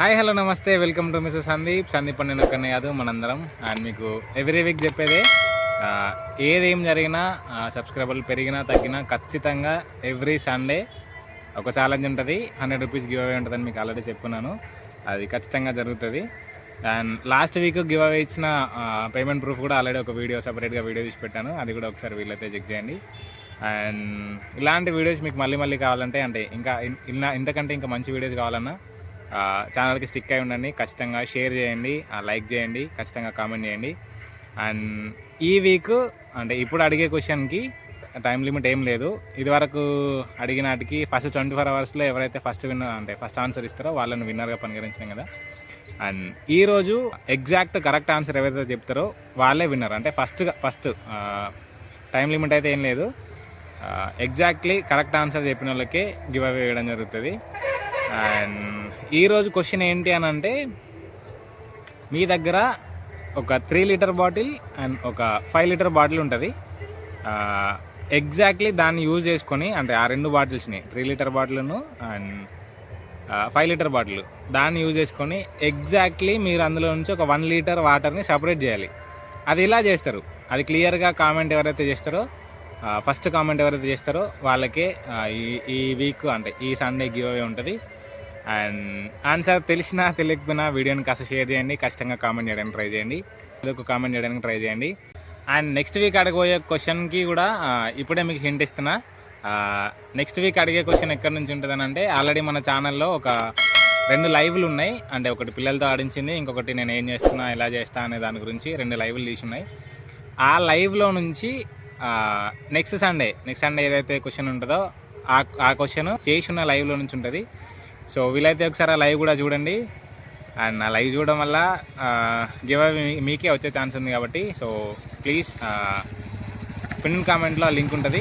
Hi hello నమస్తే welcome to mister Sandeep అని నేను ఒక్కనే కాదు మనందరం. అండ్ మీకు ఎవ్రీ వీక్ చెప్పేదే ఏదేం జరిగినా సబ్స్క్రైబర్లు పెరిగినా తగ్గినా ఖచ్చితంగా ఎవ్రీ సండే ఒక ఛాలెంజ్ ఉంటుంది. 100 రూపీస్ గివ్ అవే ఉంటుందని మీకు ఆల్రెడీ చెప్పున్నాను. అది ఖచ్చితంగా జరుగుతుంది. And last week give away ఇచ్చిన పేమెంట్ ప్రూఫ్ కూడా ఆల్రెడీ ఒక వీడియో సపరేట్గా వీడియో తీసి పెట్టాను. అది కూడా ఒకసారి వీళ్ళైతే చెక్ చేయండి. అండ్ ఇలాంటి వీడియోస్ మీకు మళ్ళీ కావాలంటే అంటే ఇంకా ఇంతకంటే ఇంకా మంచి వీడియోస్ కావాలన్నా ఛానల్కి స్టిక్ అయి ఉండండి. ఖచ్చితంగా షేర్ చేయండి, లైక్ చేయండి, ఖచ్చితంగా కామెంట్ చేయండి. అండ్ ఈ వీక్ అంటే ఇప్పుడు అడిగే క్వశ్చన్కి టైం లిమిట్ ఏం లేదు. ఇదివరకు అడిగినాటికి ఫస్ట్ 24 అవర్స్లో ఎవరైతే ఫస్ట్ ఆన్సర్ ఇస్తారో వాళ్ళని విన్నర్గా పరిగణించినాం కదా. అండ్ ఈరోజు ఎగ్జాక్ట్ కరెక్ట్ ఆన్సర్ ఎవరైతే చెప్తారో వాళ్ళే విన్నర్. అంటే ఫస్ట్ టైం లిమిట్ అయితే ఏం లేదు. ఎగ్జాక్ట్లీ కరెక్ట్ ఆన్సర్ చెప్పిన వాళ్ళకే గివ్ అవే వేయడం జరుగుతుంది. అండ్ ఈరోజు క్వశ్చన్ ఏంటి అని అంటే, మీ దగ్గర ఒక 3 లీటర్ బాటిల్ అండ్ ఒక 5 లీటర్ బాటిల్ ఉంటుంది. ఎగ్జాక్ట్లీ దాన్ని యూజ్ చేసుకొని అంటే ఆ 2 బాటిల్స్ని 3 లీటర్ బాటిల్ను అండ్ 5 లీటర్ బాటిల్ దాన్ని యూజ్ చేసుకొని ఎగ్జాక్ట్లీ మీరు అందులో నుంచి ఒక 1 లీటర్ వాటర్ని సపరేట్ చేయాలి. అది ఇలా చేస్తారు. అది క్లియర్గా కామెంట్ ఎవరైతే చేస్తారో ఫస్ట్ కామెంట్ ఎవరైతే చేస్తారో వాళ్ళకే ఈ వీక్ అంటే ఈ సండే గివ్ అవే ఉంటుంది. అండ్ ఆన్సర్ తెలిసినా తెలియకపోయినా వీడియోని కాస్త షేర్ చేయండి, ఖచ్చితంగా కామెంట్ చేయడానికి ట్రై చేయండి, ఒక కామెంట్ చేయడానికి ట్రై చేయండి. అండ్ నెక్స్ట్ వీక్ అడగబోయే క్వశ్చన్కి కూడా ఇప్పుడే మీకు హింట్ ఇస్తున్నా. నెక్స్ట్ వీక్ అడిగే క్వశ్చన్ ఎక్కడి నుంచి ఉంటుందని అంటే, ఆల్రెడీ మన ఛానల్లో ఒక 2 లైవ్లు ఉన్నాయి. అంటే ఒకటి పిల్లలతో ఆడించింది, ఇంకొకటి నేను ఏం చేస్తున్నా ఎలా చేస్తా అనే దాని గురించి 2 లైవ్లు తీసి ఉన్నాయి. ఆ లైవ్లో నుంచి నెక్స్ట్ సండే ఏదైతే క్వశ్చన్ ఉంటుందో ఆ క్వశ్చన్ చేసి ఉన్న లైవ్లో నుంచి ఉంటుంది. సో వీలైతే ఒకసారి ఆ లైవ్ కూడా చూడండి. అండ్ ఆ లైవ్ చూడడం వల్ల గివ్ అవే మీకే వచ్చే ఛాన్స్ ఉంది కాబట్టి సో ప్లీజ్ పిన్ కామెంట్లో ఆ లింక్ ఉంటుంది,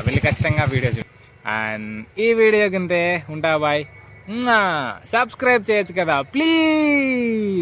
వెళ్ళి ఖచ్చితంగా వీడియో చూడండి. అండ్ ఈ వీడియో కింద ఉంటా బాయ్. సబ్స్క్రైబ్ చేయొచ్చు కదా ప్లీజ్.